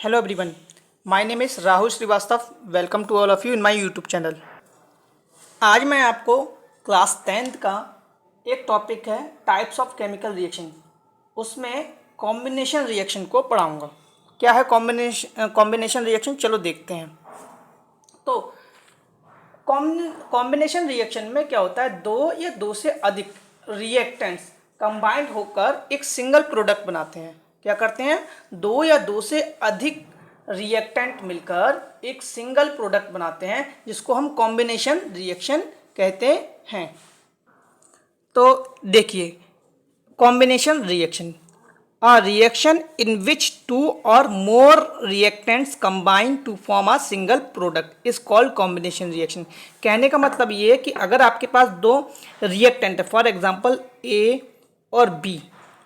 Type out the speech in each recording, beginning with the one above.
Hello everyone, my name is Rahul Srivastav. Welcome to all of you in my YouTube channel. आज मैं आपको class 10th का एक topic है types of chemical reaction, उसमें combination reaction को पढ़ाऊंगा। क्या है कॉम्बिनेशन रिएक्शन, चलो देखते हैं। तो कॉम्बिनेशन रिएक्शन में क्या होता है, दो या दो से अधिक रिएक्टेंट्स कंबाइंड होकर एक सिंगल प्रोडक्ट बनाते हैं। क्या करते हैं, दो या दो से अधिक रिएक्टेंट मिलकर एक सिंगल प्रोडक्ट बनाते हैं, जिसको हम कॉम्बिनेशन रिएक्शन कहते हैं। तो देखिए, combination reaction, a reaction in which two or more reactants combine to form a single product is called combination reaction। कहने का मतलब ये है कि अगर आपके पास दो रिएक्टेंट है, फॉर एग्जांपल ए और बी,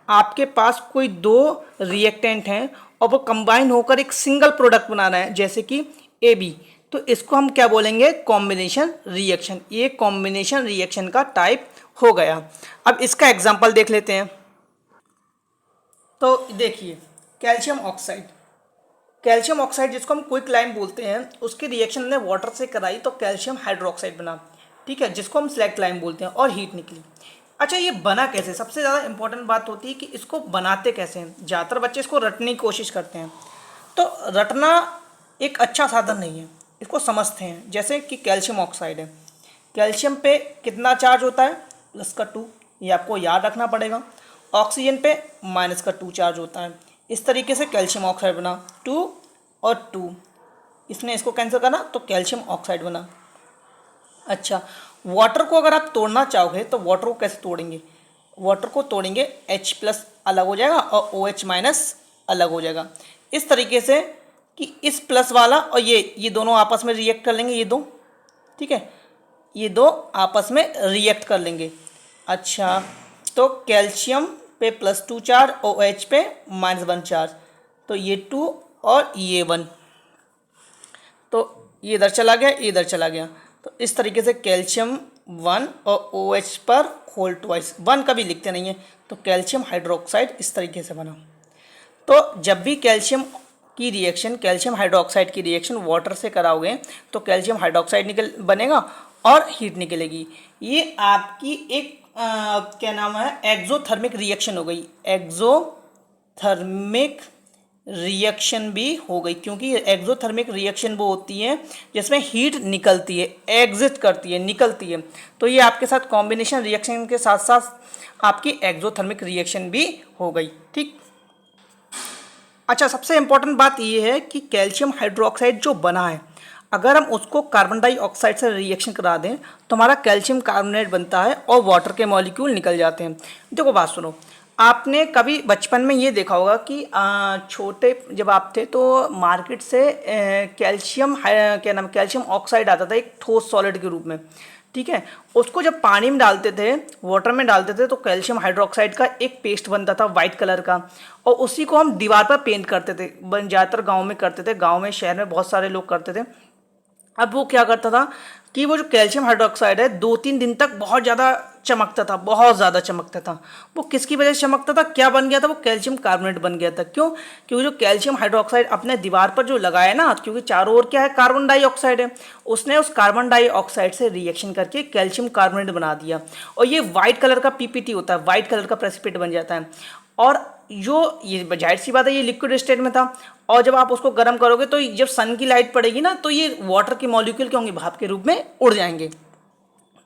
आपके पास कोई दो रिएक्टेंट हैं और वो कंबाइन होकर एक सिंगल प्रोडक्ट बना रहे हैं, जैसे कि ए बी, तो इसको हम क्या बोलेंगे, कॉम्बिनेशन रिएक्शन। ये कॉम्बिनेशन रिएक्शन का टाइप हो गया। अब इसका एग्जाम्पल देख लेते हैं। तो देखिए, कैल्शियम ऑक्साइड जिसको हम क्विक लाइम बोलते हैं, उसकी रिएक्शन ने वाटर से कराई तो कैल्शियम हाइड्रोक्साइड बना, ठीक है, जिसको हम स्लैक्ट लाइम बोलते हैं, और हीट निकली। अच्छा, ये बना कैसे, सबसे ज़्यादा इंपॉर्टेंट बात होती है कि इसको बनाते कैसे हैं। ज़्यादातर बच्चे इसको रटने की कोशिश करते हैं, तो रटना एक अच्छा साधन नहीं है, इसको समझते हैं। जैसे कि कैल्शियम ऑक्साइड है, कैल्शियम पे कितना चार्ज होता है, +2, ये आपको याद रखना पड़ेगा। ऑक्सीजन पे -2 चार्ज होता है। इस तरीके से कैल्शियम ऑक्साइड बना, 2 और 2, इसने इसको कैंसिल करना तो कैल्शियम ऑक्साइड बना। अच्छा, वाटर को अगर आप तोड़ना चाहोगे तो वाटर को कैसे तोड़ेंगे, वाटर को तोड़ेंगे H+ अलग हो जाएगा और OH- अलग हो जाएगा, इस तरीके से कि इस प्लस वाला और ये दोनों आपस में रिएक्ट कर लेंगे, ये दो, ठीक है, ये दो आपस में रिएक्ट कर लेंगे। अच्छा, तो कैल्शियम पे +2 चार्ज, OH पे -1 चार्ज, तो ये 2 और ये 1, तो ये इधर चला गया, ये इधर चला गया। तो इस तरीके से कैल्शियम 1 और OH पर होल ट्वाइस, 1 कभी लिखते नहीं है, तो कैल्शियम हाइड्रोक्साइड इस तरीके से बना। तो जब भी कैल्शियम हाइड्रोक्साइड की रिएक्शन वाटर से कराओगे तो कैल्शियम हाइड्रोक्साइड बनेगा और हीट निकलेगी। ये आपकी एक क्या नाम है, एक्सोथर्मिक रिएक्शन हो गई। एक्सोथर्मिक रिएक्शन भी हो गई, क्योंकि एक्सोथर्मिक रिएक्शन वो होती है जिसमें हीट निकलती है, एग्जिट करती है, निकलती है। तो ये आपके साथ कॉम्बिनेशन रिएक्शन के साथ साथ आपकी एक्सोथर्मिक रिएक्शन भी हो गई, ठीक। अच्छा, सबसे इम्पोर्टेंट बात ये है कि कैल्शियम हाइड्रोक्साइड जो बना है, अगर हम उसको कार्बन डाइऑक्साइड से रिएक्शन करा दें तो हमारा कैल्शियम कार्बोनेट बनता है और वाटर के मॉलिक्यूल निकल जाते हैं। देखो बात सुनो, आपने कभी बचपन में ये देखा होगा कि छोटे जब आप थे तो मार्केट से कैल्शियम ऑक्साइड आता था एक ठोस सॉलिड के रूप में, ठीक है। उसको जब पानी में डालते थे, वाटर में डालते थे, तो कैल्शियम हाइड्रोक्साइड का एक पेस्ट बनता था वाइट कलर का, और उसी को हम दीवार पर पेंट करते थे। ज़्यादातर गाँव में करते थे, गाँव में शहर में बहुत सारे लोग करते थे। अब वो क्या करता था कि वो जो कैल्शियम हाइड्रोक्साइड है 2-3 दिन तक बहुत ज़्यादा चमकता था, बहुत ज़्यादा चमकता था। वो किसकी वजह से चमकता था, क्या बन गया था, वो कैल्शियम कार्बोनेट बन गया था। क्यों, क्योंकि जो कैल्शियम हाइड्रोक्साइड अपने दीवार पर जो लगाया ना, क्योंकि चारों ओर क्या है, कार्बन डाइऑक्साइड है, उसने उस कार्बन डाइऑक्साइड से रिएक्शन करके कैल्शियम कार्बोनेट बना दिया, और ये वाइट कलर का पीपीटी होता है, वाइट कलर का प्रेसिपिटेट बन जाता है। और जो ये जाहिर सी बात है, ये लिक्विड स्टेट में था, और जब आप उसको गर्म करोगे तो जब सन की लाइट पड़ेगी ना, तो ये वाटर के मॉलिक्यूल क्या होंगे, भाप के रूप में उड़ जाएंगे।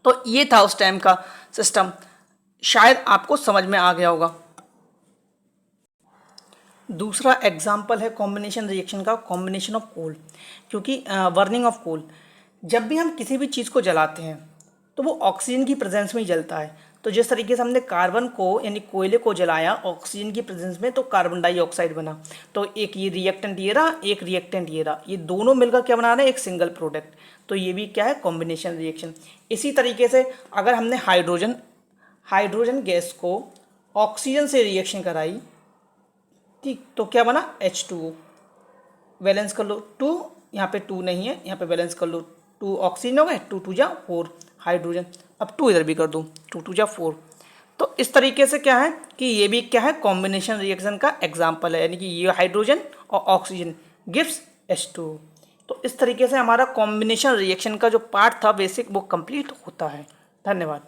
तो ये था उस टाइम का सिस्टम, शायद आपको समझ में आ गया होगा। दूसरा एग्जाम्पल है कॉम्बिनेशन रिएक्शन का, कॉम्बिनेशन ऑफ कोल, क्योंकि बर्निंग ऑफ कोल, जब भी हम किसी भी चीज़ को जलाते हैं तो वो ऑक्सीजन की प्रेजेंस में ही जलता है। तो जिस तरीके से हमने कार्बन को यानी कोयले को जलाया ऑक्सीजन की प्रेजेंस में, तो कार्बन डाइऑक्साइड बना। तो एक ये रिएक्टेंट ये रहा, एक रिएक्टेंट ये रहा, ये दोनों मिलकर क्या बना रहे हैं, एक सिंगल प्रोडक्ट। तो ये भी क्या है, कॉम्बिनेशन रिएक्शन। इसी तरीके से अगर हमने हाइड्रोजन गैस को ऑक्सीजन से रिएक्शन कराई, ठीक, तो क्या बना, H2O। बैलेंस कर लो, 2 यहाँ पे 2 नहीं है, यहाँ पे बैलेंस कर लो, 2 ऑक्सीजन हो गए, 2 2 जा 4 हाइड्रोजन, अब 2 इधर भी कर दो, 2 2 जा 4। तो इस तरीके से क्या है कि ये भी क्या है, कॉम्बिनेशन रिएक्शन का एग्जाम्पल है, यानी कि ये हाइड्रोजन और ऑक्सीजन गिव्स H2। तो इस तरीके से हमारा कॉम्बिनेशन रिएक्शन का जो पार्ट था बेसिक वो कंप्लीट होता है। धन्यवाद।